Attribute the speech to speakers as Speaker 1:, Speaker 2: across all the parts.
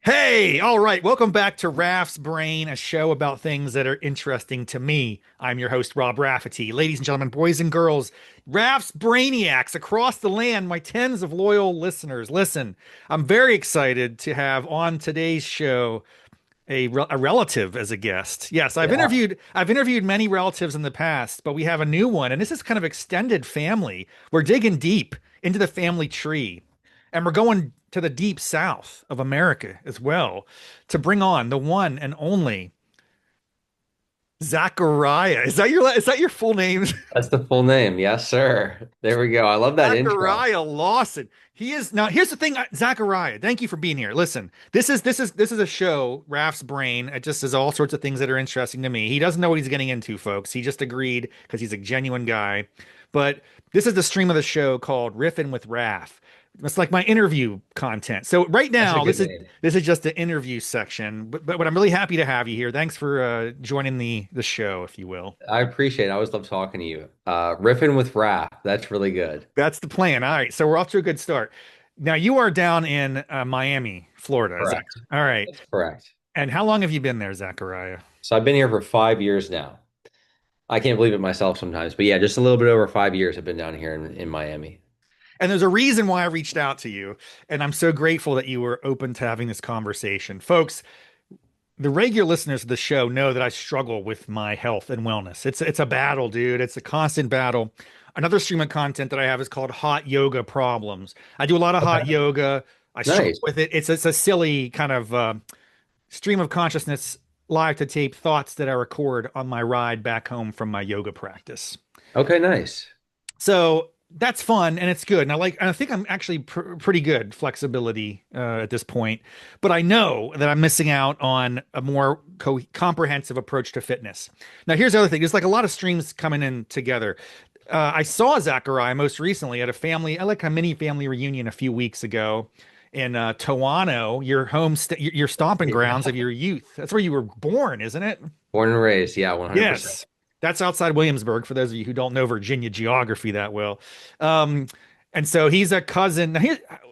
Speaker 1: Hey, all right. Welcome back to Raff's Brain, a show about things that are interesting to me. I'm your host, Rob Rafferty. Ladies and gentlemen, boys and girls, Raff's Brainiacs across the land, my tens of loyal listeners. Listen, I'm very excited to have on today's show a relative as a guest. Yes,
Speaker 2: Yeah.
Speaker 1: I've interviewed many relatives in the past, but we have a new one, and this is kind of extended family. We're digging deep into the family tree, and we're going to the deep south of America as well to bring on the one and only Zachariah. Is that your full name?
Speaker 2: That's the full name. Yes, sir. There we go. I love that intro.
Speaker 1: Zachariah Lawson. He is now. Here's the thing, Zachariah. Thank you for being here. Listen, this is a show. Raph's brain. It just says all sorts of things that are interesting to me. He doesn't know what he's getting into, folks. He just agreed because he's a genuine guy. But this is the stream of the show called Riffin with Raff. It's like my interview content. So right
Speaker 2: That's a
Speaker 1: now,
Speaker 2: good
Speaker 1: this is
Speaker 2: name.
Speaker 1: this is just the interview section. But I'm really happy to have you here. Thanks for joining the show, if you will.
Speaker 2: I appreciate it. I always love talking to you. Riffin with Raff. That's really good.
Speaker 1: That's the plan. All right. So we're off to a good start. Now you are down in Miami, Florida. Is that
Speaker 2: Correct.
Speaker 1: all right?
Speaker 2: That's correct.
Speaker 1: And how long have you been there, Zachariah?
Speaker 2: So I've been here for 5 years now. I can't believe it myself sometimes, but yeah, just a little bit over 5 years I've been down here in Miami.
Speaker 1: And there's a reason why I reached out to you, and I'm so grateful that you were open to having this conversation. Folks, the regular listeners of the show know that I struggle with my health and wellness. It's a battle, dude. It's a constant battle. Another stream of content that I have is called Hot Yoga Problems. I do a lot of hot
Speaker 2: Okay.
Speaker 1: yoga. I struggle
Speaker 2: Nice.
Speaker 1: with it. It's a silly kind of stream of consciousness live to tape thoughts that I record on my ride back home from my yoga practice.
Speaker 2: Okay, nice.
Speaker 1: So that's fun and it's good. I think I'm actually pretty good flexibility at this point, but I know that I'm missing out on a more comprehensive approach to fitness. Now, here's the other thing. There's like a lot of streams coming in together. I saw Zachariah most recently at like a mini family reunion a few weeks ago in Toano, your your stomping grounds of
Speaker 2: Yeah.
Speaker 1: your youth. That's where you were born, isn't it?
Speaker 2: Born and raised. Yeah, 100%.
Speaker 1: Yes. That's outside Williamsburg for those of you who don't know Virginia geography that well. Um, and so he's a cousin. Now,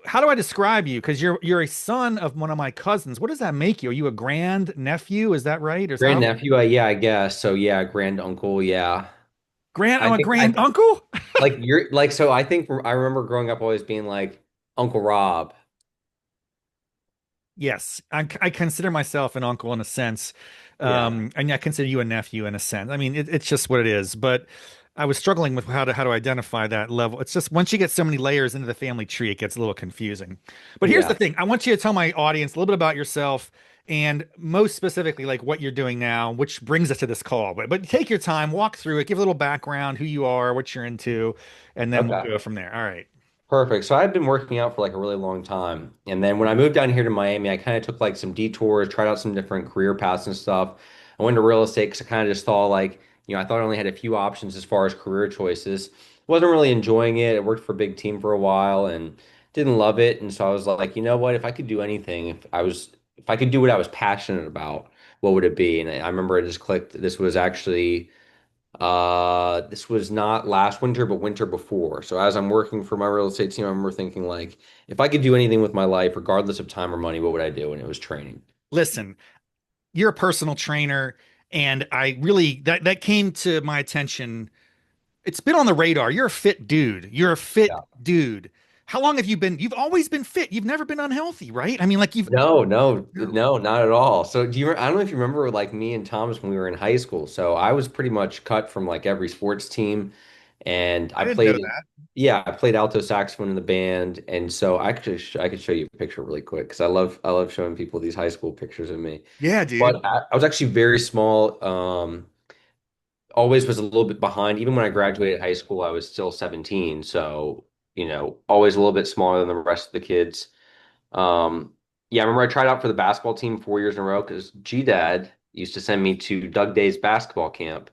Speaker 1: how do I describe you? Because you're a son of one of my cousins. What does that make you? Are you a grand nephew? Is that right? Or how?
Speaker 2: Grandnephew, yeah, I guess. So yeah, grand uncle, yeah.
Speaker 1: Grand?
Speaker 2: I
Speaker 1: I'm a
Speaker 2: think
Speaker 1: grand uncle?
Speaker 2: so I think I remember growing up always being like Uncle Rob.
Speaker 1: Yes, I consider myself an uncle in a sense,
Speaker 2: Yeah.
Speaker 1: and I consider you a nephew in a sense. I mean, it's just what it is. But I was struggling with how to identify that level. It's just once you get so many layers into the family tree, it gets a little confusing. But here's the
Speaker 2: Yeah.
Speaker 1: thing: I want you to tell my audience a little bit about yourself, and most specifically, like what you're doing now, which brings us to this call. But take your time, walk through it, give a little background, who you are, what you're into, and then we'll
Speaker 2: Okay.
Speaker 1: go from there. All right.
Speaker 2: Perfect. So I've been working out for like a really long time. And then when I moved down here to Miami, I kind of took like some detours, tried out some different career paths and stuff. I went into real estate because I kind of just thought like, I thought I only had a few options as far as career choices. Wasn't really enjoying it. I worked for a big team for a while and didn't love it. And so I was like, you know what? If I could do anything, if I could do what I was passionate about, what would it be? And I remember it just clicked. This was not last winter, but winter before. So as I'm working for my real estate team, I remember thinking like, if I could do anything with my life, regardless of time or money, what would I do? And it was training.
Speaker 1: Listen, you're a personal trainer, and I really that came to my attention. It's been on the radar. You're a fit dude. You're a fit
Speaker 2: Yeah.
Speaker 1: dude. How long have you been? You've always been fit. You've never been unhealthy, right? I mean, like you've
Speaker 2: No, no,
Speaker 1: no.
Speaker 2: no, not at all. So I don't know if you remember like me and Thomas when we were in high school. So I was pretty much cut from like every sports team and
Speaker 1: I didn't know that.
Speaker 2: yeah, I played alto saxophone in the band. And so I could show you a picture really quick because I love showing people these high school pictures of me.
Speaker 1: Yeah,
Speaker 2: But
Speaker 1: dude.
Speaker 2: I was actually very small. Always was a little bit behind. Even when I graduated high school, I was still 17. So, always a little bit smaller than the rest of the kids. Yeah, I remember I tried out for the basketball team 4 years in a row because G-Dad used to send me to Doug Day's basketball camp.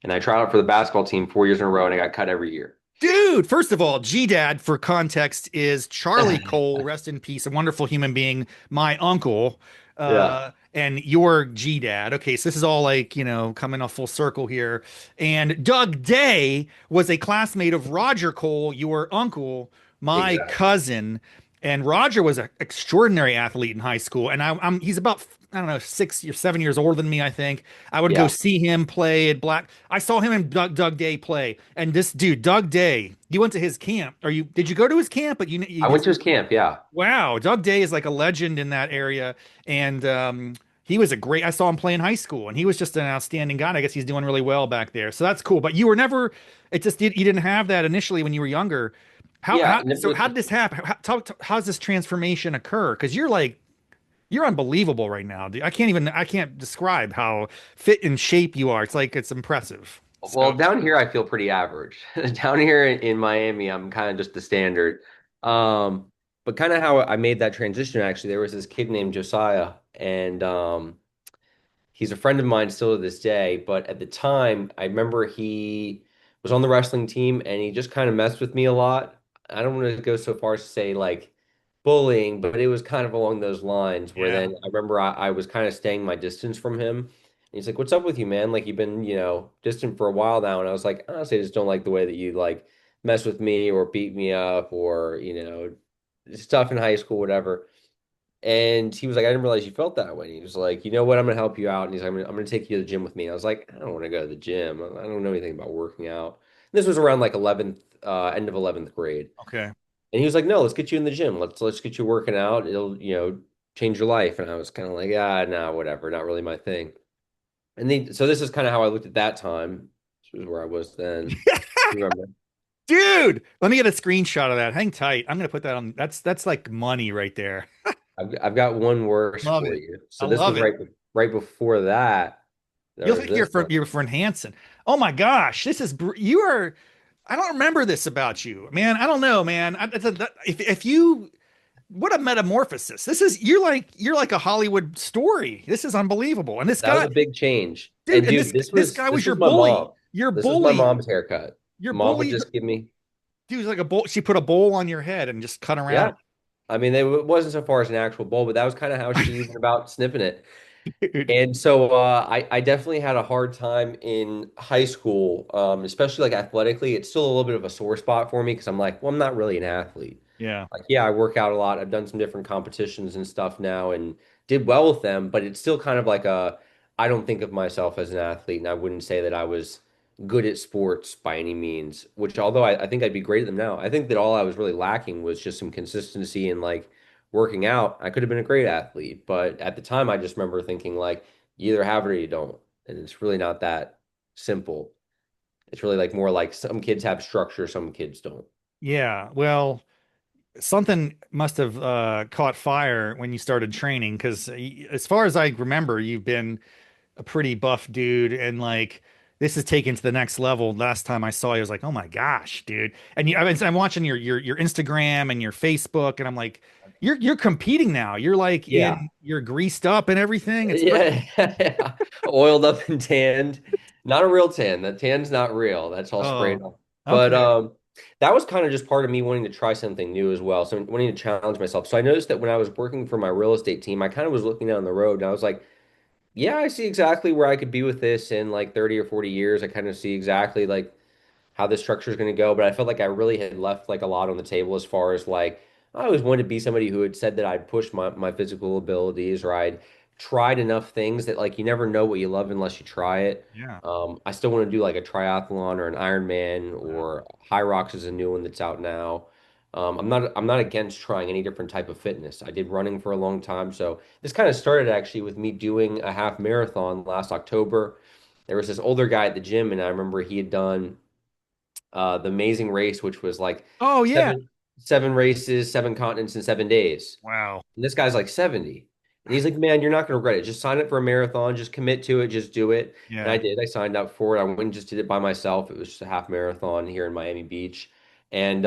Speaker 2: And I tried out for the basketball team 4 years in a row and I got cut every year.
Speaker 1: Dude, first of all, G-Dad, for context, is Charlie Cole, rest in peace, a wonderful human being, my uncle,
Speaker 2: Yeah.
Speaker 1: and your G-Dad. Okay, so this is all like, coming a full circle here. And Doug Day was a classmate of Roger Cole, your uncle, my
Speaker 2: Exactly.
Speaker 1: cousin. And Roger was an extraordinary athlete in high school, and he's about, I don't know, 6 or 7 years older than me, I think. I would go
Speaker 2: Yeah.
Speaker 1: see him play at Black. I saw him and Doug Day play, and this dude, Doug Day, you went to his camp. Or you did you go to his camp? But you
Speaker 2: I went to his camp. Yeah.
Speaker 1: wow, Doug Day is like a legend in that area, and he was a great. I saw him play in high school, and he was just an outstanding guy. And I guess he's doing really well back there, so that's cool. But you were never. It just you didn't have that initially when you were younger.
Speaker 2: Yeah.
Speaker 1: So how did this happen? How does this transformation occur? Because you're unbelievable right now, dude. I can't describe how fit in shape you are. It's like it's impressive.
Speaker 2: Well,
Speaker 1: So
Speaker 2: down here I feel pretty average. Down here in Miami, I'm kind of just the standard. Um, but kind of how I made that transition, actually, there was this kid named Josiah, and he's a friend of mine still to this day. But at the time, I remember he was on the wrestling team, and he just kind of messed with me a lot. I don't want to go so far as to say like bullying, but it was kind of along those lines where
Speaker 1: yeah,
Speaker 2: then I remember I was kind of staying my distance from him. And he's like, "What's up with you, man? Like you've been, distant for a while now." And I was like, "Honestly, I just don't like the way that you like mess with me or beat me up or, stuff in high school, whatever." And he was like, "I didn't realize you felt that way." And he was like, "You know what? I'm gonna help you out." And he's like, I'm gonna take you to the gym with me." And I was like, "I don't want to go to the gym. I don't know anything about working out." And this was around like 11th, end of 11th grade.
Speaker 1: okay.
Speaker 2: And he was like, "No, let's get you in the gym. Let's get you working out. It'll, change your life." And I was kind of like, nah, whatever, not really my thing. And then so this is kind of how I looked at that time. This was where I was then. You remember?
Speaker 1: Dude, let me get a screenshot of that. Hang tight. I'm gonna put that on. That's like money right there.
Speaker 2: I've got one worse
Speaker 1: Love
Speaker 2: for
Speaker 1: it.
Speaker 2: you.
Speaker 1: I
Speaker 2: So this
Speaker 1: love
Speaker 2: was
Speaker 1: it.
Speaker 2: right before that.
Speaker 1: You
Speaker 2: There
Speaker 1: look
Speaker 2: was
Speaker 1: like
Speaker 2: this one.
Speaker 1: you're from Hanson. Oh my gosh, you are. I don't remember this about you, man. I don't know, man. If you what a metamorphosis. This is you're like a Hollywood story. This is unbelievable. And this
Speaker 2: That was
Speaker 1: guy,
Speaker 2: a big change.
Speaker 1: dude,
Speaker 2: And
Speaker 1: and
Speaker 2: dude, this
Speaker 1: this
Speaker 2: was
Speaker 1: guy was
Speaker 2: this
Speaker 1: your
Speaker 2: was my
Speaker 1: bully.
Speaker 2: mom.
Speaker 1: Your
Speaker 2: This was my
Speaker 1: bully.
Speaker 2: mom's haircut.
Speaker 1: Your
Speaker 2: Mom would
Speaker 1: bully.
Speaker 2: just give me,
Speaker 1: Dude was like a bowl. She put a bowl on your head and just cut around.
Speaker 2: yeah. I mean, it wasn't so far as an actual bowl, but that was kind of how she went about snipping it.
Speaker 1: Dude.
Speaker 2: And so I definitely had a hard time in high school, especially like athletically. It's still a little bit of a sore spot for me because I'm like, well, I'm not really an athlete.
Speaker 1: Yeah.
Speaker 2: Like, yeah, I work out a lot. I've done some different competitions and stuff now and did well with them, but it's still kind of like I don't think of myself as an athlete, and I wouldn't say that I was good at sports by any means, which although I think I'd be great at them now, I think that all I was really lacking was just some consistency and like working out. I could have been a great athlete, but at the time I just remember thinking like you either have it or you don't. And it's really not that simple. It's really like more like some kids have structure, some kids don't.
Speaker 1: Yeah. Well, something must have caught fire when you started training because as far as I remember, you've been a pretty buff dude and like this is taken to the next level. Last time I saw you, I was like, oh my gosh, dude. And I'm watching your Instagram and your Facebook, and I'm like, you're competing now.
Speaker 2: Yeah.
Speaker 1: You're greased up and everything. It's pretty.
Speaker 2: Yeah, yeah. Oiled up and tanned. Not a real tan. That tan's not real. That's all sprayed
Speaker 1: Oh,
Speaker 2: on. But
Speaker 1: okay.
Speaker 2: that was kind of just part of me wanting to try something new as well. So wanting to challenge myself. So I noticed that when I was working for my real estate team, I kind of was looking down the road and I was like, yeah, I see exactly where I could be with this in like 30 or 40 years. I kind of see exactly like how the structure is going to go. But I felt like I really had left like a lot on the table as far as like I always wanted to be somebody who had said that I'd pushed my physical abilities or I'd tried enough things that like you never know what you love unless you try it.
Speaker 1: Yeah.
Speaker 2: I still want to do like a triathlon or an Ironman
Speaker 1: Wow.
Speaker 2: or High Rocks is a new one that's out now. I'm not against trying any different type of fitness. I did running for a long time, so this kind of started actually with me doing a half marathon last October. There was this older guy at the gym, and I remember he had done the Amazing Race, which was like
Speaker 1: Oh yeah.
Speaker 2: seven races, 7 continents in 7 days.
Speaker 1: Wow.
Speaker 2: And this guy's like 70. And he's like, "Man, you're not gonna regret it. Just sign up for a marathon, just commit to it, just do it." And I
Speaker 1: Yeah.
Speaker 2: did. I signed up for it. I went and just did it by myself. It was just a half marathon here in Miami Beach. And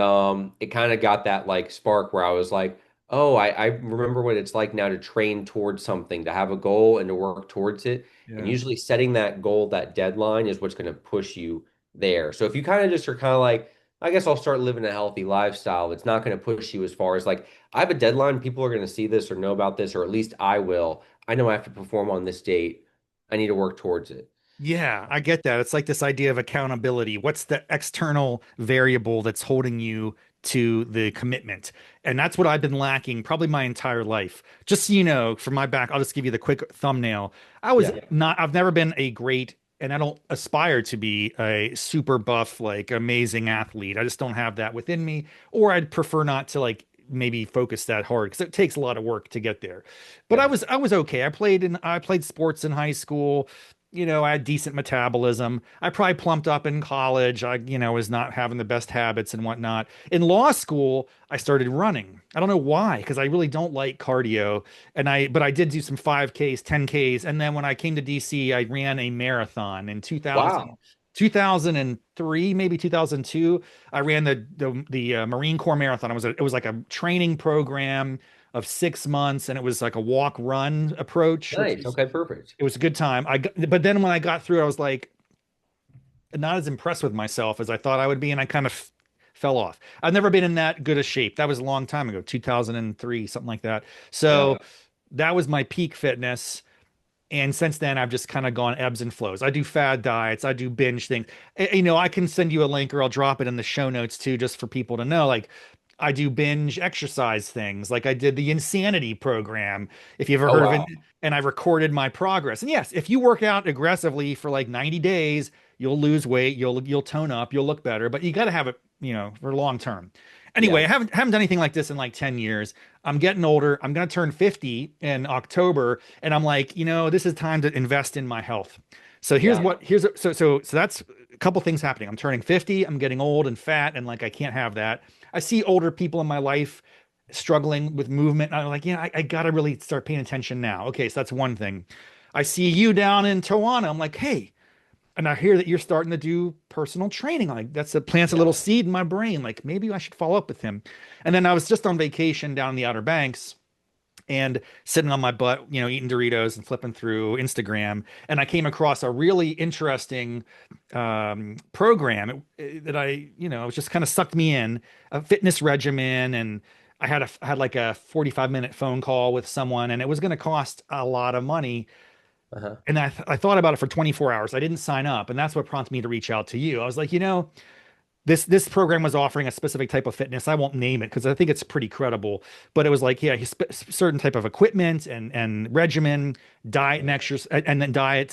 Speaker 2: it kind of got that like spark where I was like, oh, I remember what it's like now to train towards something, to have a goal and to work towards it. And
Speaker 1: Yeah.
Speaker 2: usually setting that goal, that deadline is what's going to push you there. So if you kind of just are kind of like, I guess I'll start living a healthy lifestyle, it's not going to push you as far as like, I have a deadline. People are going to see this or know about this, or at least I will. I know I have to perform on this date. I need to work towards it.
Speaker 1: Yeah, I get that. It's like this idea of accountability. What's the external variable that's holding you to the commitment. And that's what I've been lacking probably my entire life. Just so you know, from my back, I'll just give you the quick thumbnail.
Speaker 2: Yeah.
Speaker 1: I've never been a great, and I don't aspire to be a super buff, like amazing athlete. I just don't have that within me, or I'd prefer not to like maybe focus that hard because it takes a lot of work to get there. But
Speaker 2: Yeah.
Speaker 1: I was okay. I played sports in high school. You know, I had decent metabolism. I probably plumped up in college. Was not having the best habits and whatnot. In law school, I started running. I don't know why, because I really don't like cardio. But I did do some 5Ks, 10Ks. And then when I came to DC, I ran a marathon in
Speaker 2: Wow.
Speaker 1: 2003, maybe 2002. I ran the Marine Corps Marathon. It was like a training program of 6 months, and it was like a walk run approach, which
Speaker 2: Nice.
Speaker 1: was
Speaker 2: Okay, perfect.
Speaker 1: it was a good time. But then when I got through it, I was like not as impressed with myself as I thought I would be, and I kind of fell off. I've never been in that good a shape. That was a long time ago, 2003, something like that.
Speaker 2: Yeah.
Speaker 1: So that was my peak fitness. And since then, I've just kind of gone ebbs and flows. I do fad diets, I do binge things. I can send you a link or I'll drop it in the show notes too, just for people to know. Like, I do binge exercise things. Like I did the Insanity program, if you've ever
Speaker 2: Oh,
Speaker 1: heard of it,
Speaker 2: wow.
Speaker 1: and I recorded my progress. And yes, if you work out aggressively for like 90 days, you'll lose weight, you'll tone up, you'll look better, but you got to have it, for long term. Anyway,
Speaker 2: Yeah.
Speaker 1: I haven't done anything like this in like 10 years. I'm getting older. I'm going to turn 50 in October, and I'm like, this is time to invest in my health. So
Speaker 2: Yeah.
Speaker 1: that's a couple things happening. I'm turning 50, I'm getting old and fat, and like I can't have that. I see older people in my life struggling with movement, and I'm like, I gotta really start paying attention now. Okay, so that's one thing. I see you down in Tawana. I'm like, hey, and I hear that you're starting to do personal training. Like plants a
Speaker 2: Yeah.
Speaker 1: little seed in my brain. Like maybe I should follow up with him. And then I was just on vacation down in the Outer Banks and sitting on my butt, eating Doritos and flipping through Instagram. And I came across a really interesting program that it was just kind of sucked me in, a fitness regimen. And I had like a 45-minute phone call with someone, and it was going to cost a lot of money.
Speaker 2: Uh-huh.
Speaker 1: And I thought about it for 24 hours. I didn't sign up. And that's what prompted me to reach out to you. I was like, this program was offering a specific type of fitness. I won't name it because I think it's pretty credible, but it was like, yeah, certain type of equipment and regimen, diet and exercise, and then diet,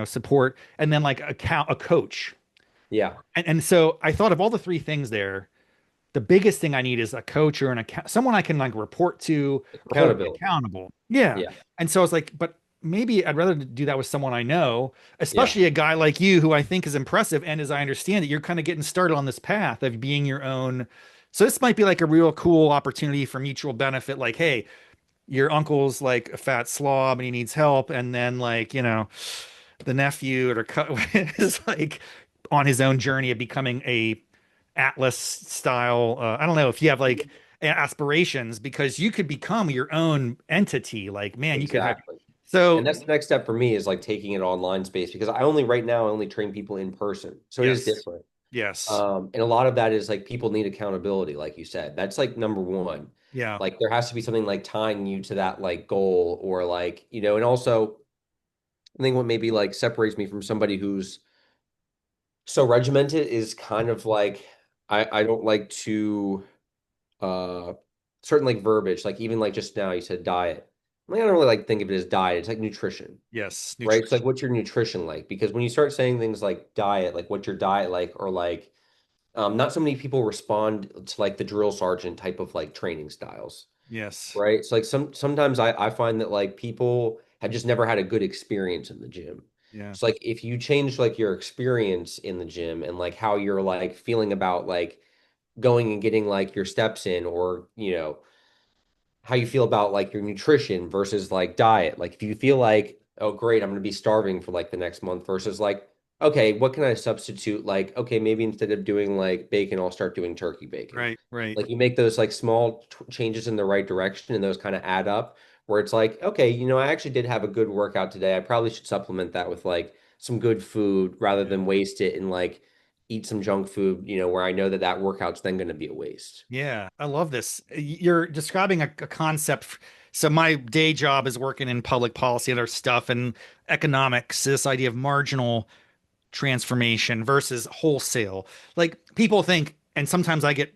Speaker 1: support, and then like a coach.
Speaker 2: Yeah.
Speaker 1: And so I thought of all the three things there. The biggest thing I need is a coach or someone I can like report to or hold me
Speaker 2: Accountability.
Speaker 1: accountable. Yeah.
Speaker 2: Yeah.
Speaker 1: And so I was like, but maybe I'd rather do that with someone I know,
Speaker 2: Yeah.
Speaker 1: especially a guy like you who I think is impressive. And as I understand it, you're kind of getting started on this path of being your own. So this might be like a real cool opportunity for mutual benefit. Like, hey, your uncle's like a fat slob and he needs help. And then like, the nephew is like on his own journey of becoming a Atlas style. I don't know if you have like aspirations because you could become your own entity. Like, man, you could have.
Speaker 2: Exactly. And
Speaker 1: So,
Speaker 2: that's the next step for me is like taking it online space because right now I only train people in person. So it is
Speaker 1: yes,
Speaker 2: different.
Speaker 1: yes,
Speaker 2: And a lot of that is like people need accountability, like you said. That's like number one.
Speaker 1: yeah,
Speaker 2: Like there has to be something like tying you to that like goal or like, and also I think what maybe like separates me from somebody who's so regimented is kind of like I don't like to uh certain like verbiage, like even like just now you said diet. Like, I don't really like think of it as diet. It's like nutrition,
Speaker 1: yes,
Speaker 2: right? It's like
Speaker 1: nutrition.
Speaker 2: what's your nutrition like? Because when you start saying things like diet, like what's your diet like, or like not so many people respond to like the drill sergeant type of like training styles,
Speaker 1: Yes,
Speaker 2: right? So like sometimes I find that like people have just never had a good experience in the gym.
Speaker 1: yeah,
Speaker 2: So like if you change like your experience in the gym and like how you're like feeling about like going and getting like your steps in or how you feel about like your nutrition versus like diet. Like if you feel like, oh great, I'm going to be starving for like the next month versus like, okay, what can I substitute? Like, okay, maybe instead of doing like bacon, I'll start doing turkey bacon.
Speaker 1: right, right.
Speaker 2: Like you make those like small changes in the right direction and those kind of add up where it's like, okay, I actually did have a good workout today. I probably should supplement that with like some good food rather
Speaker 1: Yeah.
Speaker 2: than waste it and like eat some junk food, where I know that that workout's then going to be a waste.
Speaker 1: Yeah, I love this. You're describing a concept. So my day job is working in public policy and other stuff and economics, this idea of marginal transformation versus wholesale. Like people think, and sometimes I get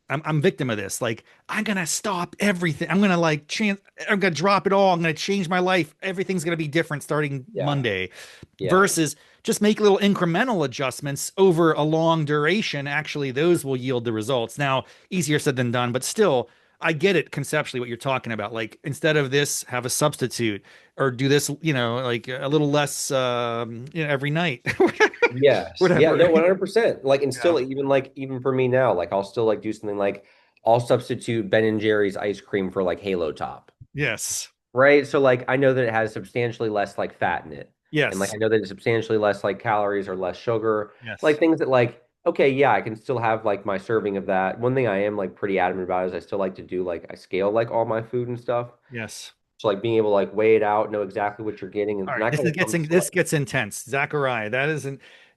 Speaker 1: I'm victim of this. Like, I'm gonna stop everything. I'm gonna like change. I'm gonna drop it all. I'm gonna change my life. Everything's gonna be different starting
Speaker 2: Yeah.
Speaker 1: Monday.
Speaker 2: Yeah.
Speaker 1: Versus just make little incremental adjustments over a long duration. Actually, those will yield the results. Now, easier said than done, but still, I get it conceptually what you're talking about. Like, instead of this, have a substitute or do this, like a little less, every night,
Speaker 2: Yes. Yeah,
Speaker 1: whatever.
Speaker 2: no, 100%. Like, and
Speaker 1: Yeah.
Speaker 2: still even for me now, like I'll still like do something like I'll substitute Ben and Jerry's ice cream for like Halo Top.
Speaker 1: Yes.
Speaker 2: Right? So like I know that it has substantially less like fat in it. And like
Speaker 1: Yes.
Speaker 2: I know that it's substantially less like calories or less sugar. Like
Speaker 1: Yes.
Speaker 2: things that like, okay, yeah, I can still have like my serving of that. One thing I am like pretty adamant about is I still like to do like I scale like all my food and stuff.
Speaker 1: Yes.
Speaker 2: So like being able to like weigh it out, know exactly what you're getting,
Speaker 1: All
Speaker 2: and
Speaker 1: right.
Speaker 2: that kind of comes to
Speaker 1: This
Speaker 2: like,
Speaker 1: gets intense. Zachariah,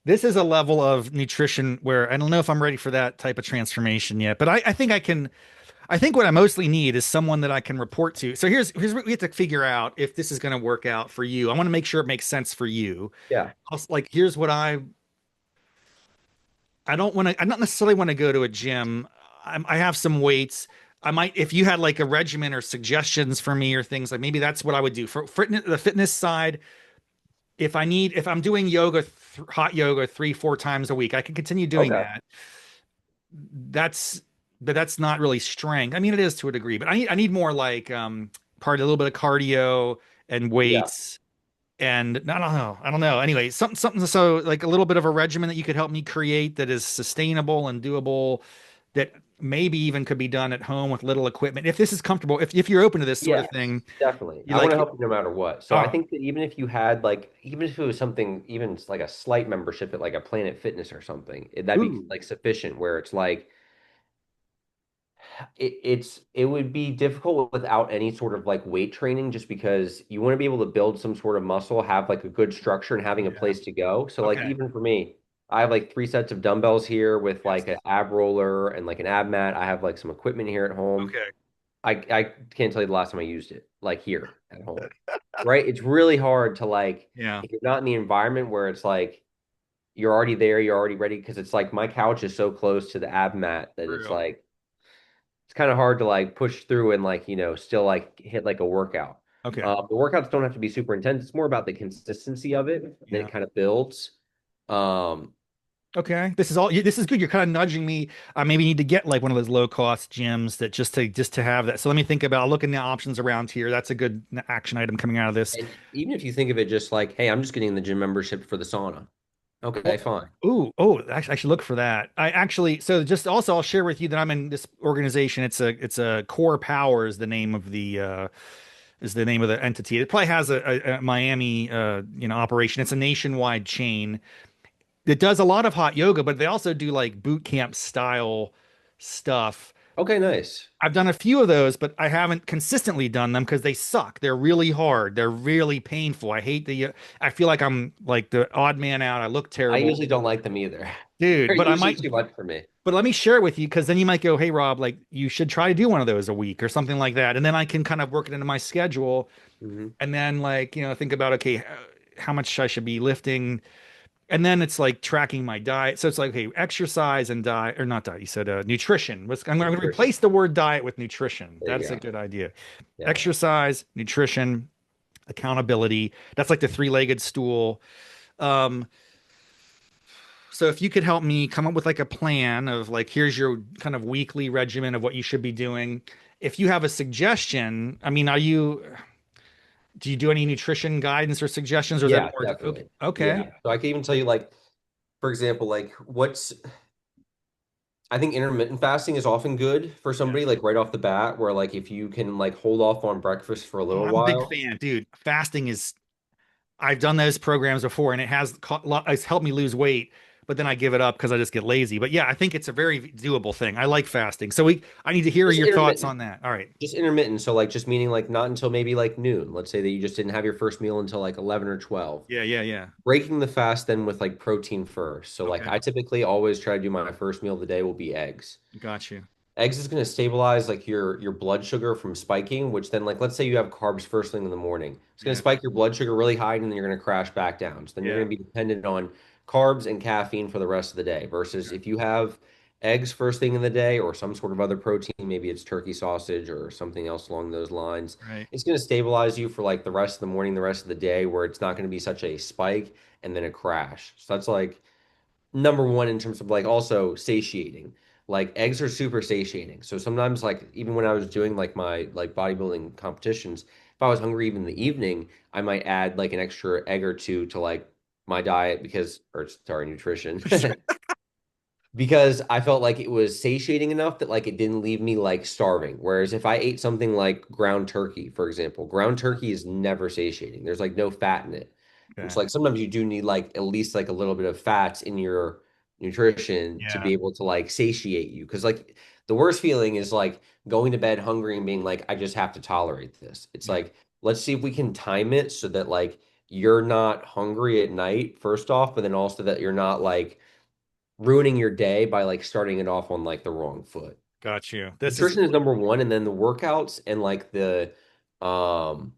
Speaker 1: this is a level of nutrition where I don't know if I'm ready for that type of transformation yet, but I think I think what I mostly need is someone that I can report to. So here's what we have to figure out if this is going to work out for you. I want to make sure it makes sense for you.
Speaker 2: yeah,
Speaker 1: Like, here's what I don't want to, I don't necessarily want to go to a gym. I have some weights. I might, if you had like a regimen or suggestions for me or things like maybe that's what I would do for the fitness side. If I'm doing hot yoga 3, 4 times a week, I can continue doing
Speaker 2: okay,
Speaker 1: that. That's, but that's not really strength. I mean, it is to a degree, but I need more like, part a little bit of cardio and
Speaker 2: yeah.
Speaker 1: weights. And I don't know. I don't know. Anyway, something so like a little bit of a regimen that you could help me create that is sustainable and doable, that maybe even could be done at home with little equipment. If this is comfortable, if you're open to this sort of
Speaker 2: Yes,
Speaker 1: thing,
Speaker 2: definitely.
Speaker 1: you
Speaker 2: I want to
Speaker 1: like,
Speaker 2: help you no matter what. So I
Speaker 1: oh,
Speaker 2: think that even if you had like, even if it was something, even like a slight membership at like a Planet Fitness or something, that'd be
Speaker 1: ooh,
Speaker 2: like sufficient. Where it's like it would be difficult without any sort of like weight training, just because you want to be able to build some sort of muscle, have like a good structure, and having a
Speaker 1: yeah,
Speaker 2: place to go. So like
Speaker 1: okay,
Speaker 2: even for me, I have like 3 sets of dumbbells here with
Speaker 1: yes,
Speaker 2: like an ab roller and like an ab mat. I have like some equipment here at home.
Speaker 1: okay,
Speaker 2: I can't tell you the last time I used it, like here at home. Right? It's really hard to like
Speaker 1: yeah,
Speaker 2: if you're not in the environment where it's like you're already there, you're already ready, because it's like my couch is so close to the ab mat that
Speaker 1: for
Speaker 2: it's
Speaker 1: real,
Speaker 2: like it's kind of hard to like push through and like, still like hit like a workout.
Speaker 1: okay,
Speaker 2: The workouts don't have to be super intense. It's more about the consistency of it. Then
Speaker 1: yeah.
Speaker 2: it kind of builds. Um,
Speaker 1: Okay, this is good. You're kind of nudging me. I maybe need to get like one of those low cost gyms that just to have that. So let me think about looking the options around here. That's a good action item coming out of this.
Speaker 2: and even if you think of it just like, hey, I'm just getting the gym membership for the sauna. Okay,
Speaker 1: Well,
Speaker 2: fine.
Speaker 1: actually, I should look for that. I actually, so just also, I'll share with you that I'm in this organization. It's a Core Power is the name of the entity. It probably has a Miami, operation. It's a nationwide chain that does a lot of hot yoga, but they also do like boot camp style stuff.
Speaker 2: Okay, nice.
Speaker 1: I've done a few of those, but I haven't consistently done them because they suck. They're really hard. They're really painful. I feel like I'm like the odd man out. I look
Speaker 2: I
Speaker 1: terrible,
Speaker 2: usually don't like them either.
Speaker 1: dude.
Speaker 2: They're usually too much for me.
Speaker 1: But let me share it with you because then you might go, "Hey, Rob, like you should try to do one of those a week or something like that." And then I can kind of work it into my schedule
Speaker 2: Hmm.
Speaker 1: and then like, think about, okay, how much I should be lifting. And then it's like tracking my diet. So it's like, okay, exercise and diet, or not diet. You said nutrition. I'm going to
Speaker 2: Nutrition.
Speaker 1: replace the word diet with nutrition.
Speaker 2: There you
Speaker 1: That's a
Speaker 2: go.
Speaker 1: good idea.
Speaker 2: Yeah.
Speaker 1: Exercise, nutrition, accountability. That's like the three-legged stool. Um, so if you could help me come up with like a plan of like, here's your kind of weekly regimen of what you should be doing. If you have a suggestion, I mean, do you do any nutrition guidance or suggestions, or is that
Speaker 2: Yeah,
Speaker 1: more okay?
Speaker 2: definitely.
Speaker 1: Okay.
Speaker 2: Yeah. So I can even tell you like, for example, like I think intermittent fasting is often good for somebody
Speaker 1: Yes.
Speaker 2: like right off the bat, where like if you can like hold off on breakfast for a
Speaker 1: Oh,
Speaker 2: little
Speaker 1: I'm a big
Speaker 2: while.
Speaker 1: fan, dude. I've done those programs before and it's helped me lose weight, but then I give it up because I just get lazy. But yeah, I think it's a very doable thing. I like fasting. I need to hear
Speaker 2: Just
Speaker 1: your thoughts
Speaker 2: intermittent.
Speaker 1: on that. All right.
Speaker 2: Just intermittent. So like just meaning like not until maybe like noon. Let's say that you just didn't have your first meal until like 11 or 12.
Speaker 1: Yeah, yeah, yeah.
Speaker 2: Breaking the fast then with like protein first. So like
Speaker 1: Okay.
Speaker 2: I typically always try to do my first meal of the day will be eggs.
Speaker 1: Got you.
Speaker 2: Eggs is going to stabilize like your blood sugar from spiking, which then like let's say you have carbs first thing in the morning. It's going to
Speaker 1: Yeah.
Speaker 2: spike your blood sugar really high and then you're going to crash back down. So then you're
Speaker 1: Yeah.
Speaker 2: going to be dependent on carbs and caffeine for the rest of the day versus
Speaker 1: Okay.
Speaker 2: if you have eggs first thing in the day or some sort of other protein, maybe it's turkey sausage or something else along those lines.
Speaker 1: Right.
Speaker 2: It's going to stabilize you for like the rest of the morning, the rest of the day, where it's not going to be such a spike and then a crash. So that's like number one in terms of like also satiating. Like eggs are super satiating. So sometimes like even when I was doing like my like bodybuilding competitions, if I was hungry even in the evening, I might add like an extra egg or two to like my diet because or sorry, nutrition. Because I felt like it was satiating enough that like it didn't leave me like starving. Whereas if I ate something like ground turkey, for example, ground turkey is never satiating. There's like no fat in it. Which
Speaker 1: Okay.
Speaker 2: like sometimes you do need like at least like a little bit of fats in your nutrition to
Speaker 1: Yeah.
Speaker 2: be able to like satiate you. Because like the worst feeling is like going to bed hungry and being like, I just have to tolerate this. It's
Speaker 1: Yeah.
Speaker 2: like, let's see if we can time it so that like you're not hungry at night, first off, but then also that you're not like ruining your day by like starting it off on like the wrong foot.
Speaker 1: Got you. This is
Speaker 2: Nutrition is number one, and then the workouts and like the um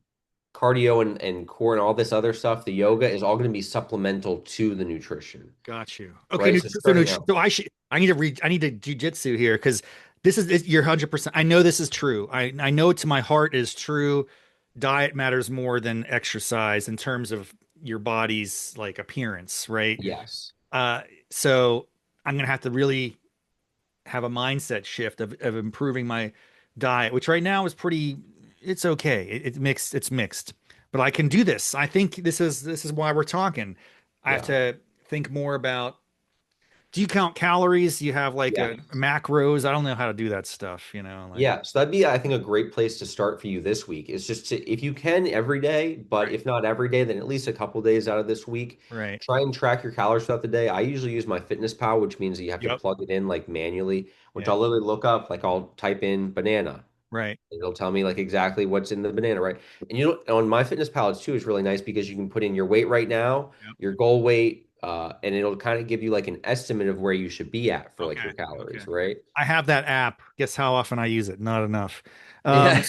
Speaker 2: cardio and core and all this other stuff, the yoga is all going to be supplemental to the nutrition,
Speaker 1: got you. Okay.
Speaker 2: right? So
Speaker 1: So,
Speaker 2: starting out,
Speaker 1: so I need to jujitsu here because you're 100%. I know this is true. I know to my heart is true. Diet matters more than exercise in terms of your body's like appearance, right?
Speaker 2: yes.
Speaker 1: Uh, so I'm gonna have to really have a mindset shift of improving my diet, which right now is pretty, it's okay. It's mixed, but I can do this. I think this is why we're talking. I have
Speaker 2: Yeah.
Speaker 1: to think more about, do you count calories? Do you have like
Speaker 2: Yeah.
Speaker 1: a macros? I don't know how to do that stuff, like,
Speaker 2: Yeah, so that'd be, I think, a great place to start for you this week is just to, if you can every day, but
Speaker 1: right,
Speaker 2: if not every day, then at least a couple days out of this week,
Speaker 1: right.
Speaker 2: try and track your calories throughout the day. I usually use my fitness pal, which means that you have to
Speaker 1: Yep.
Speaker 2: plug it in like manually, which
Speaker 1: Yeah.
Speaker 2: I'll literally look up, like I'll type in banana.
Speaker 1: Right.
Speaker 2: It'll tell me like exactly what's in the banana, right? And you know, on my fitness pal too, it's really nice because you can put in your weight right now,
Speaker 1: Yep.
Speaker 2: your goal weight, and it'll kind of give you like an estimate of where you should be at for like
Speaker 1: Okay.
Speaker 2: your
Speaker 1: Okay.
Speaker 2: calories, right?
Speaker 1: I have that app. Guess how often I use it? Not enough.
Speaker 2: Yeah,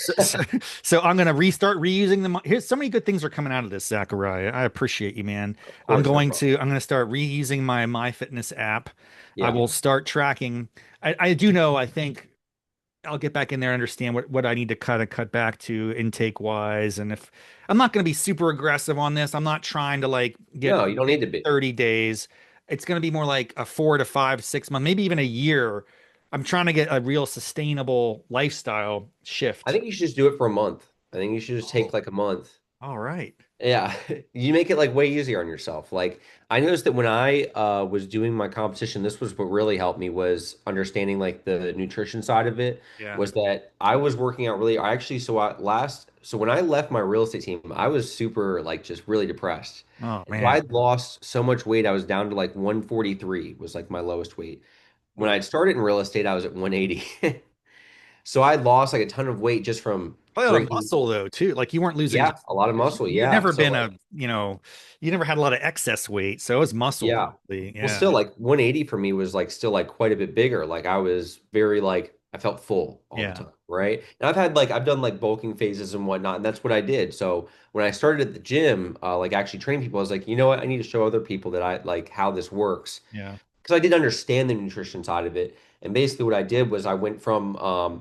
Speaker 1: So I'm gonna restart reusing them. Here's so many good things are coming out of this, Zachariah. I appreciate you, man.
Speaker 2: of course, no problem.
Speaker 1: I'm gonna start reusing my MyFitness app. I
Speaker 2: Yeah.
Speaker 1: will start tracking. I do know. I think I'll get back in there and understand what I need to cut back to intake wise. And if I'm not going to be super aggressive on this, I'm not trying to like get
Speaker 2: No, you don't need to be.
Speaker 1: 30 days. It's going to be more like a 4 to 5, 6 month, maybe even a year. I'm trying to get a real sustainable lifestyle
Speaker 2: I
Speaker 1: shift.
Speaker 2: think you should just do it for a month. I think you should just take
Speaker 1: Oh,
Speaker 2: like a month.
Speaker 1: all right.
Speaker 2: Yeah, you make it like way easier on yourself. Like I noticed that when I was doing my competition, this was what really helped me was understanding like the nutrition side of it.
Speaker 1: Yeah.
Speaker 2: Was that I was working out really. I actually so when I left my real estate team, I was super like just really depressed.
Speaker 1: Oh
Speaker 2: And so I
Speaker 1: man.
Speaker 2: had lost so much weight. I was down to like 143 was like my lowest weight. When
Speaker 1: Oof.
Speaker 2: I started in real estate, I was at 180. So I lost like a ton of weight just from
Speaker 1: Probably a lot of
Speaker 2: drinking.
Speaker 1: muscle though, too. Like you weren't losing
Speaker 2: Yeah,
Speaker 1: just
Speaker 2: a lot of
Speaker 1: because
Speaker 2: muscle.
Speaker 1: you've
Speaker 2: Yeah.
Speaker 1: never
Speaker 2: So
Speaker 1: been
Speaker 2: like,
Speaker 1: you never had a lot of excess weight. So it was muscle
Speaker 2: yeah.
Speaker 1: probably.
Speaker 2: Well,
Speaker 1: Yeah.
Speaker 2: still like 180 for me was like still like quite a bit bigger. Like I was very like I felt full all the
Speaker 1: Yeah.
Speaker 2: time, right? And I've done like bulking phases and whatnot, and that's what I did. So when I started at the gym, like actually training people, I was like, you know what? I need to show other people that I like how this works
Speaker 1: Yeah.
Speaker 2: because I did understand the nutrition side of it. And basically, what I did was I went from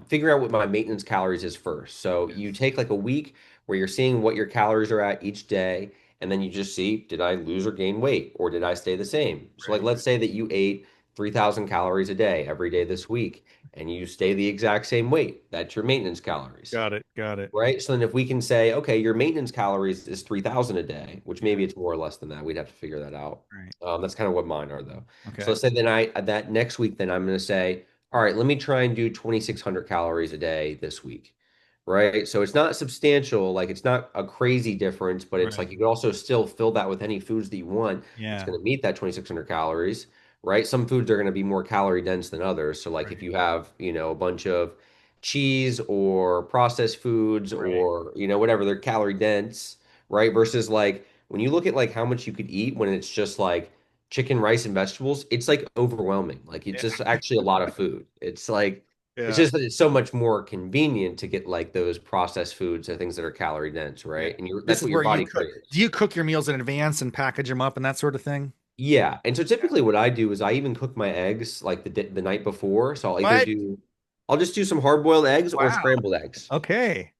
Speaker 2: figuring out what my maintenance calories is first. So you
Speaker 1: Yes.
Speaker 2: take like a week where you're seeing what your calories are at each day, and then you just see, did I lose or gain weight, or did I stay the same? So, like,
Speaker 1: Right.
Speaker 2: let's say that you ate 3,000 calories a day every day this week, and you stay the exact same weight. That's your maintenance calories.
Speaker 1: Got it. Got it.
Speaker 2: Right. So then if we can say, okay, your maintenance calories is 3,000 a day, which
Speaker 1: Yeah.
Speaker 2: maybe it's more or less than that. We'd have to figure that out.
Speaker 1: Right.
Speaker 2: That's kind of what mine are though. So
Speaker 1: Okay.
Speaker 2: let's say then that next week, then I'm going to say, all right, let me try and do 2,600 calories a day this week. Right. So it's not substantial. Like it's not a crazy difference, but it's
Speaker 1: Right.
Speaker 2: like you can also still fill that with any foods that you want. It's
Speaker 1: Yeah.
Speaker 2: going to meet that 2,600 calories. Right. Some foods are going to be more calorie dense than others. So like if
Speaker 1: Right.
Speaker 2: you have, a bunch of cheese or processed foods
Speaker 1: Right.
Speaker 2: or whatever they're calorie dense, right? Versus like when you look at like how much you could eat when it's just like chicken, rice, and vegetables, it's like overwhelming. Like it's
Speaker 1: Yeah.
Speaker 2: just actually a lot of food. It's like it's
Speaker 1: Yeah.
Speaker 2: just that it's so much more convenient to get like those processed foods or things that are calorie dense,
Speaker 1: Yeah.
Speaker 2: right? And
Speaker 1: This
Speaker 2: that's
Speaker 1: is
Speaker 2: what your
Speaker 1: where you
Speaker 2: body
Speaker 1: cook.
Speaker 2: craves.
Speaker 1: Do you cook your meals in advance and package them up and that sort of thing?
Speaker 2: Yeah, and so typically what I do is I even cook my eggs like the night before. So
Speaker 1: What?
Speaker 2: I'll just do some hard-boiled eggs or
Speaker 1: Wow.
Speaker 2: scrambled eggs.
Speaker 1: Okay.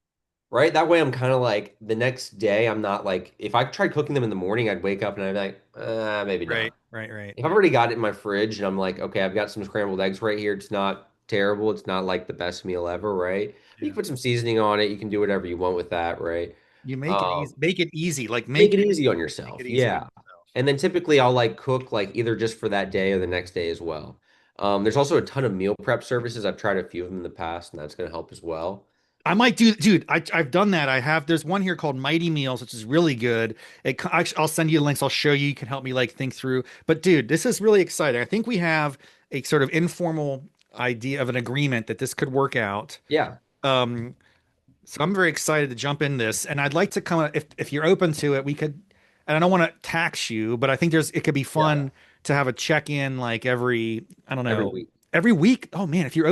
Speaker 2: Right? That way I'm kind of like the next day I'm not like if I tried cooking them in the morning, I'd wake up and I'd be like, maybe
Speaker 1: Right,
Speaker 2: not.
Speaker 1: right, right.
Speaker 2: If I've already got it in my fridge and I'm like, okay, I've got some scrambled eggs right here. It's not terrible. It's not like the best meal ever, right? You
Speaker 1: Yeah.
Speaker 2: can put some seasoning on it. You can do whatever you want with that, right?
Speaker 1: You make it easy.
Speaker 2: Um,
Speaker 1: Make it easy. Like
Speaker 2: Make it easy on
Speaker 1: make
Speaker 2: yourself.
Speaker 1: it easy on
Speaker 2: Yeah.
Speaker 1: yourself.
Speaker 2: And then typically I'll like cook like either just for that day or the next day as well. There's also a ton of meal prep services. I've tried a few of them in the past, and that's going to help as well.
Speaker 1: I might do, dude. I've done that. I have. There's one here called Mighty Meals, which is really good. I'll send you the links. I'll show you. You can help me like think through. But dude, this is really exciting. I think we have a sort of informal idea of an agreement that this could work out.
Speaker 2: Yeah.
Speaker 1: Um, So I'm very excited to jump in this, and I'd like to come if you're open to it, we could. And I don't want to tax you, but I think it could be
Speaker 2: Yeah.
Speaker 1: fun to have a check-in like every I don't
Speaker 2: Every
Speaker 1: know
Speaker 2: week.
Speaker 1: every week. Oh man, if you're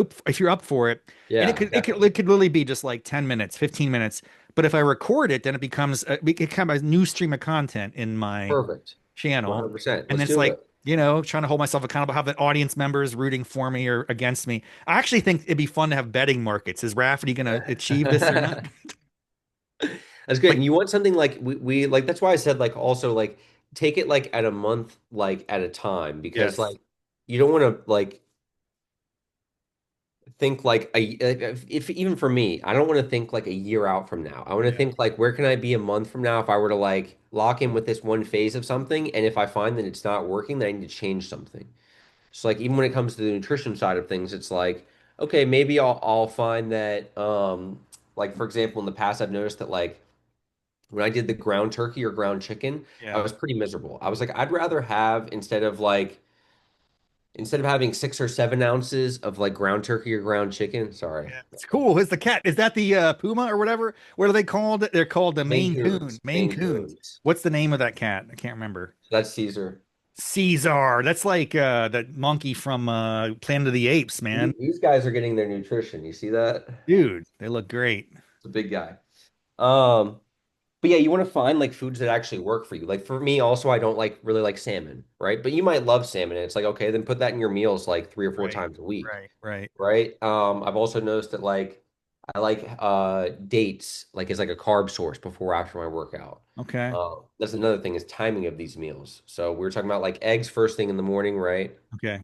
Speaker 1: up for it, and
Speaker 2: Yeah,
Speaker 1: it
Speaker 2: definitely.
Speaker 1: could literally be just like 10 minutes, 15 minutes. But if I record it, then it becomes it kind of a new stream of content in my
Speaker 2: Perfect.
Speaker 1: channel,
Speaker 2: 100%.
Speaker 1: and
Speaker 2: Let's
Speaker 1: then it's
Speaker 2: do
Speaker 1: like.
Speaker 2: it.
Speaker 1: Trying to hold myself accountable, have the audience members rooting for me or against me. I actually think it'd be fun to have betting markets. Is Rafferty going to achieve this or not?
Speaker 2: That's good.
Speaker 1: Like,
Speaker 2: And you want something like we like that's why I said like also like take it like at a month like at a time because
Speaker 1: yes.
Speaker 2: like you don't want to like think like if even for me, I don't want to think like a year out from now. I want to
Speaker 1: Yeah.
Speaker 2: think like where can I be a month from now if I were to like lock in with this one phase of something and if I find that it's not working, then I need to change something. So like even when it comes to the nutrition side of things, it's like, okay, maybe I'll find that like for example in the past I've noticed that like when I did the ground turkey or ground chicken, I
Speaker 1: Yeah.
Speaker 2: was pretty miserable. I was like, I'd rather have instead of having 6 or 7 ounces of like ground turkey or ground chicken, sorry,
Speaker 1: Yeah. It's cool. Is the cat? Is that the puma or whatever? What are they called? They're called the
Speaker 2: Maine
Speaker 1: Maine Coon.
Speaker 2: Coons,
Speaker 1: Maine
Speaker 2: Maine
Speaker 1: Coons.
Speaker 2: Coons.
Speaker 1: What's the name of that cat? I can't remember.
Speaker 2: So that's Caesar.
Speaker 1: Caesar. That's like that monkey from Planet of the Apes, man.
Speaker 2: These guys are getting their nutrition. You see that?
Speaker 1: Dude, they look great.
Speaker 2: It's a big guy. Um, But yeah, you want to find like foods that actually work for you. Like for me, also, I don't like really like salmon, right? But you might love salmon. And it's like, okay, then put that in your meals like 3 or 4
Speaker 1: Right.
Speaker 2: times a week,
Speaker 1: Right. Right.
Speaker 2: right? I've also noticed that like I like dates like as like a carb source before or after my workout.
Speaker 1: Okay.
Speaker 2: That's another thing is timing of these meals. So we were talking about like eggs first thing in the morning, right?
Speaker 1: Okay.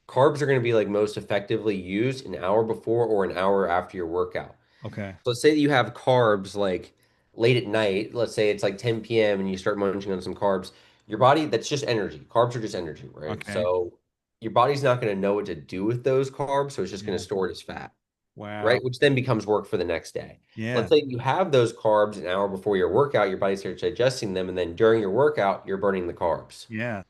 Speaker 2: Carbs are going to be like most effectively used an hour before or an hour after your workout.
Speaker 1: Okay.
Speaker 2: So let's say that you have carbs like late at night. Let's say it's like 10 p.m. and you start munching on some carbs. Your body, that's just energy. Carbs are just energy, right?
Speaker 1: Okay.
Speaker 2: So your body's not going to know what to do with those carbs. So it's just going to
Speaker 1: Yeah.
Speaker 2: store it as fat,
Speaker 1: Wow.
Speaker 2: right? Which then becomes work for the next day.
Speaker 1: Yeah.
Speaker 2: Let's say you have those carbs an hour before your workout, your body starts digesting them. And then during your workout, you're burning the carbs,
Speaker 1: Yeah.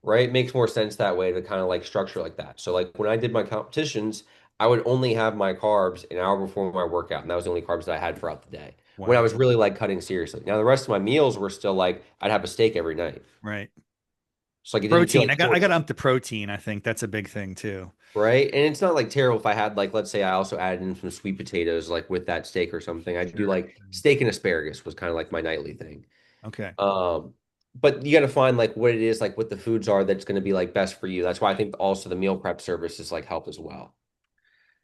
Speaker 2: right? It makes more sense that way to kind of like structure like that. So like when I did my competitions, I would only have my carbs an hour before my workout, and that was the only carbs that I had throughout the day. When I
Speaker 1: Wow.
Speaker 2: was really like cutting seriously. Now the rest of my meals were still like I'd have a steak every night.
Speaker 1: Right.
Speaker 2: So like it didn't feel
Speaker 1: Protein.
Speaker 2: like
Speaker 1: I got
Speaker 2: forced,
Speaker 1: up to protein. I think that's a big thing too.
Speaker 2: right? And it's not like terrible if I had like let's say I also added in some sweet potatoes like with that steak or something. I'd do
Speaker 1: Sure.
Speaker 2: like steak and asparagus was kind of like my nightly thing.
Speaker 1: Okay.
Speaker 2: Um, but you got to find like what it is, like what the foods are that's going to be like best for you. That's why I think also the meal prep services like help as well.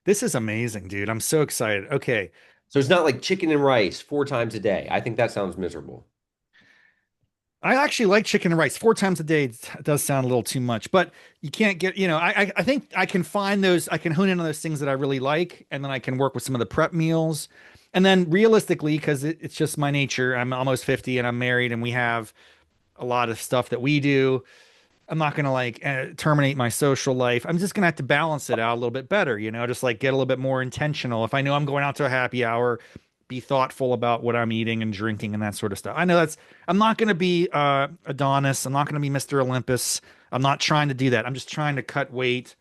Speaker 1: This is amazing, dude. I'm so excited. Okay.
Speaker 2: So it's not like chicken and rice 4 times a day. I think that sounds miserable.
Speaker 1: I actually like chicken and rice 4 times a day. Does sound a little too much, but you can't get, I think I can find those, I can hone in on those things that I really like, and then I can work with some of the prep meals. And then realistically, because it's just my nature, I'm almost 50 and I'm married and we have a lot of stuff that we do. I'm not gonna like terminate my social life. I'm just gonna have to balance it out a little bit better, just like get a little bit more intentional. If I know I'm going out to a happy hour, be thoughtful about what I'm eating and drinking and that sort of stuff. I know I'm not gonna be Adonis. I'm not gonna be Mr. Olympus. I'm not trying to do that. I'm just trying to cut weight,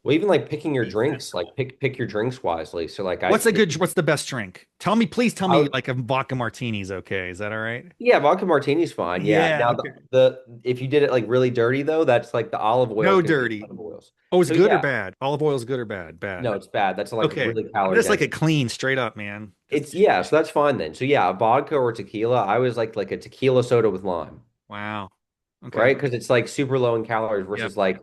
Speaker 2: Well, even like picking your
Speaker 1: be
Speaker 2: drinks, like
Speaker 1: sensible.
Speaker 2: pick your drinks wisely. So like I
Speaker 1: What's the best drink? Please tell
Speaker 2: I
Speaker 1: me
Speaker 2: would
Speaker 1: like a vodka martini's okay. Is that all right?
Speaker 2: yeah, vodka martini's fine. Yeah.
Speaker 1: Yeah,
Speaker 2: Now
Speaker 1: okay.
Speaker 2: the if you did it like really dirty though, that's like the olive oil is
Speaker 1: No
Speaker 2: going to be a
Speaker 1: dirty.
Speaker 2: ton of oils.
Speaker 1: Oh, it's
Speaker 2: So
Speaker 1: good or
Speaker 2: yeah,
Speaker 1: bad? Olive oil is good or bad? Bad.
Speaker 2: no, it's bad. That's like
Speaker 1: Okay.
Speaker 2: really
Speaker 1: I'm
Speaker 2: calorie
Speaker 1: just like
Speaker 2: dense.
Speaker 1: a clean, straight up, man. Just
Speaker 2: Yeah, so that's fine then. So yeah, a vodka or tequila. I was like a tequila soda with lime.
Speaker 1: wow. Okay.
Speaker 2: right? Because it's like super low in calories
Speaker 1: Yep.
Speaker 2: versus like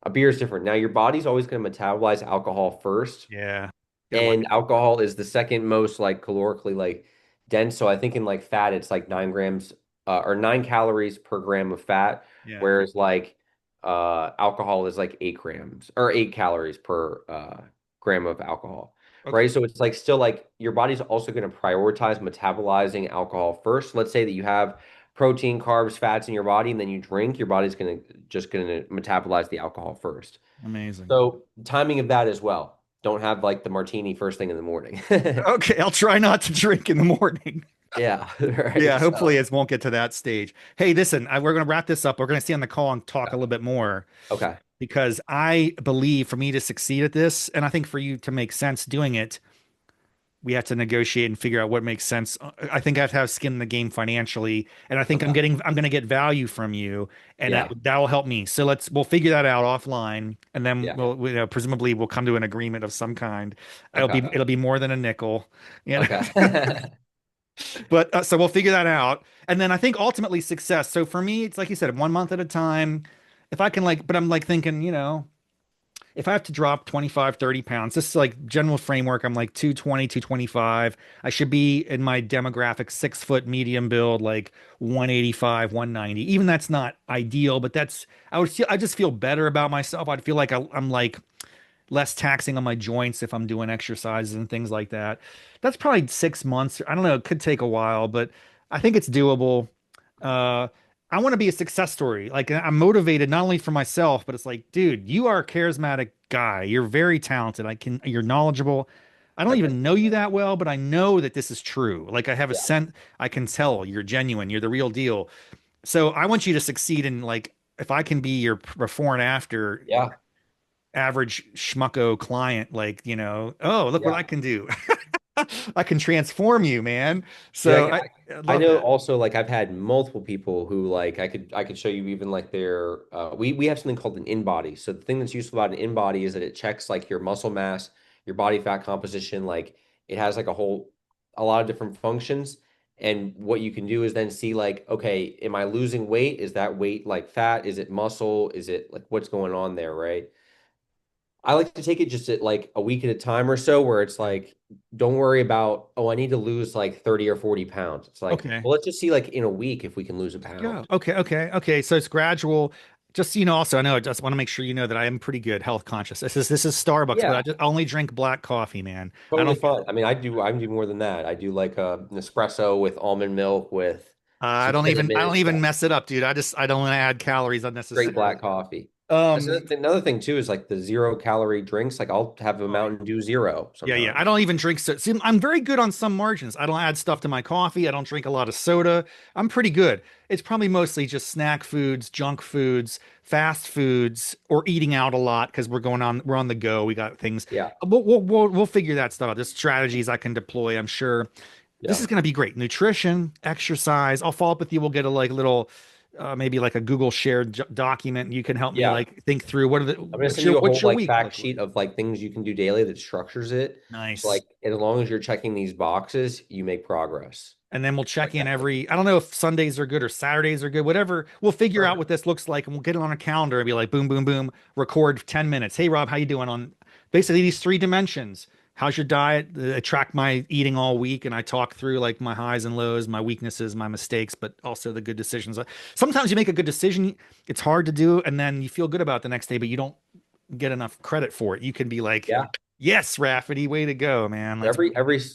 Speaker 2: a beer is different. Now your body's always going to metabolize alcohol first,
Speaker 1: Yeah. Gotta like
Speaker 2: and alcohol is the second most like calorically like dense. So I think in like fat, it's like 9 grams or 9 calories per gram of fat,
Speaker 1: yeah.
Speaker 2: whereas like alcohol is like 8 grams or 8 calories per gram of alcohol,
Speaker 1: Okay.
Speaker 2: right? So it's like still like your body's also going to prioritize metabolizing alcohol first. Let's say that you have protein, carbs, fats in your body, and then you drink, your body's going to metabolize the alcohol first.
Speaker 1: Amazing.
Speaker 2: So timing of that as well. Don't have like the martini first thing in the morning.
Speaker 1: Okay, I'll try not to drink in the morning.
Speaker 2: Yeah, right.
Speaker 1: Yeah, hopefully
Speaker 2: So,
Speaker 1: it won't get to that stage. Hey, listen, we're going to wrap this up. We're going to stay on the call and talk a little bit more
Speaker 2: okay.
Speaker 1: because I believe for me to succeed at this, and I think for you to make sense doing it, we have to negotiate and figure out what makes sense. I think I have to have skin in the game financially, and I think
Speaker 2: Okay.
Speaker 1: I'm going to get value from you, and
Speaker 2: Yeah.
Speaker 1: that will help me. So we'll figure that out offline, and then
Speaker 2: Yeah.
Speaker 1: presumably we'll come to an agreement of some kind.
Speaker 2: Okay.
Speaker 1: It'll be more than a nickel, you know.
Speaker 2: Okay.
Speaker 1: But so we'll figure that out. And then I think ultimately success. So for me, it's like you said, 1 month at a time. If I can but I'm like thinking, if I have to drop 25, 30 pounds, this is like general framework. I'm like 220, 225. I should be in my demographic 6 foot medium build, like 185, 190. Even that's not ideal, but I just feel better about myself. I'd feel like I'm like less taxing on my joints if I'm doing exercises and things like that. That's probably 6 months. I don't know. It could take a while, but I think it's doable. Uh, I want to be a success story. Like I'm motivated not only for myself, but it's like, dude, you are a charismatic guy. You're very talented. You're knowledgeable. I don't
Speaker 2: Okay.
Speaker 1: even know you that well, but I know that this is true. Like I have a
Speaker 2: Yeah.
Speaker 1: sense, I can tell you're genuine. You're the real deal. So I want you to succeed in like, if I can be your before and after
Speaker 2: Yeah.
Speaker 1: average schmucko client, like, oh, look what
Speaker 2: Yeah.
Speaker 1: I can do. I can transform you, man.
Speaker 2: Yeah.
Speaker 1: So I
Speaker 2: I
Speaker 1: love
Speaker 2: know
Speaker 1: that.
Speaker 2: also like I've had multiple people who like I could show you even like their we have something called an in body. So the thing that's useful about an in body is that it checks like your muscle mass, your body fat composition, like it has like a lot of different functions. And what you can do is then see like, okay, am I losing weight? Is that weight like fat? Is it muscle? Is it like what's going on there, right? I like to take it just at like a week at a time or so, where it's
Speaker 1: Yeah.
Speaker 2: like, don't worry about, oh, I need to lose like 30 or 40 pounds. It's like,
Speaker 1: Okay.
Speaker 2: well, let's just see like in a week if we can lose a
Speaker 1: Go.
Speaker 2: pound.
Speaker 1: Okay. Okay. Okay. So it's gradual. Just, also, I know I just want to make sure you know that I am pretty good health conscious. This is Starbucks, but
Speaker 2: Yeah,
Speaker 1: I only drink black coffee, man. I
Speaker 2: totally
Speaker 1: don't,
Speaker 2: fine. I mean, I do more than that. I do like an espresso with almond milk with some
Speaker 1: I
Speaker 2: cinnamon,
Speaker 1: don't even mess it up, dude. I don't want to add calories
Speaker 2: straight
Speaker 1: unnecessarily.
Speaker 2: black coffee. That's
Speaker 1: Um,
Speaker 2: another thing too, is like the 0 calorie drinks. Like I'll have a
Speaker 1: oh yeah.
Speaker 2: Mountain Dew Zero
Speaker 1: Yeah, yeah. I
Speaker 2: sometimes.
Speaker 1: don't even drink so. See, I'm very good on some margins. I don't add stuff to my coffee. I don't drink a lot of soda. I'm pretty good. It's probably mostly just snack foods, junk foods, fast foods, or eating out a lot because we're on the go. We got things.
Speaker 2: Yeah,
Speaker 1: We'll figure that stuff out. There's strategies I can deploy, I'm sure. This
Speaker 2: yeah,
Speaker 1: is going to be great. Nutrition, exercise. I'll follow up with you. We'll get a like little, maybe like a Google shared document. You can help me
Speaker 2: yeah.
Speaker 1: like think through
Speaker 2: I'm gonna send you a whole
Speaker 1: what's your
Speaker 2: like
Speaker 1: week
Speaker 2: fact
Speaker 1: look like?
Speaker 2: sheet of like things you can do daily that structures it. So
Speaker 1: Nice.
Speaker 2: like as long as you're checking these boxes, you make progress.
Speaker 1: And then we'll check in I don't know if Sundays are good or Saturdays are good, whatever. We'll figure out
Speaker 2: Perfect.
Speaker 1: what this looks like and we'll get it on a calendar and be like, boom, boom, boom, record 10 minutes. Hey, Rob, how you doing on basically these three dimensions? How's your diet? I track my eating all week and I talk through like my highs and lows, my weaknesses, my mistakes, but also the good decisions. Sometimes you make a good decision, it's hard to do, and then you feel good about it the next day, but you don't get enough credit for it. You can be like,
Speaker 2: Yeah.
Speaker 1: yes, Rafferty, way to go, man. Let's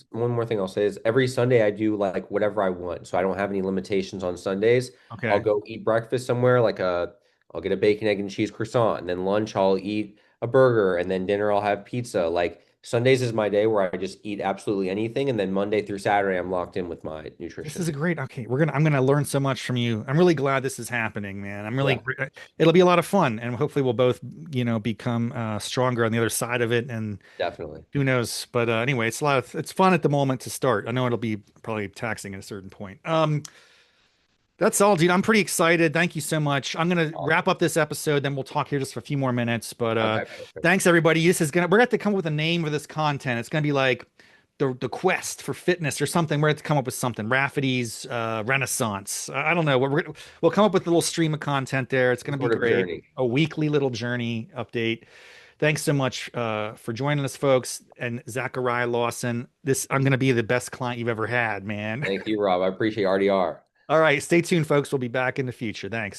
Speaker 2: One more thing I'll say is every Sunday I do like whatever I want. So I don't have any limitations on Sundays. I'll
Speaker 1: okay.
Speaker 2: go eat breakfast somewhere, I'll get a bacon, egg, and cheese croissant, and then lunch I'll eat a burger, and then dinner I'll have pizza. Like Sundays is my day where I just eat absolutely anything, and then Monday through Saturday I'm locked in with my
Speaker 1: This is a
Speaker 2: nutrition.
Speaker 1: great. Okay, I'm gonna learn so much from you. I'm really glad this is happening, man.
Speaker 2: Yeah,
Speaker 1: It'll be a lot of fun, and hopefully we'll both, become stronger on the other side of it. And
Speaker 2: definitely.
Speaker 1: who knows? But anyway, it's fun at the moment to start. I know it'll be probably taxing at a certain point. That's all, dude. I'm pretty excited. Thank you so much. I'm gonna wrap
Speaker 2: Awesome.
Speaker 1: up this episode, then we'll talk here just for a few more minutes. But
Speaker 2: Okay, perfect.
Speaker 1: thanks everybody. We're gonna have to come up with a name for this content. It's gonna be like the quest for fitness or something. We're going to come up with something. Rafferty's Renaissance. I don't know. We'll come up with a little stream of content there. It's
Speaker 2: Some
Speaker 1: going to be
Speaker 2: sort of
Speaker 1: great.
Speaker 2: journey.
Speaker 1: A weekly little journey update. Thanks so much for joining us, folks. And Zachariah Lawson, this I'm going to be the best client you've ever had, man.
Speaker 2: Thank you, Rob. I appreciate RDR.
Speaker 1: All right, stay tuned, folks. We'll be back in the future. Thanks.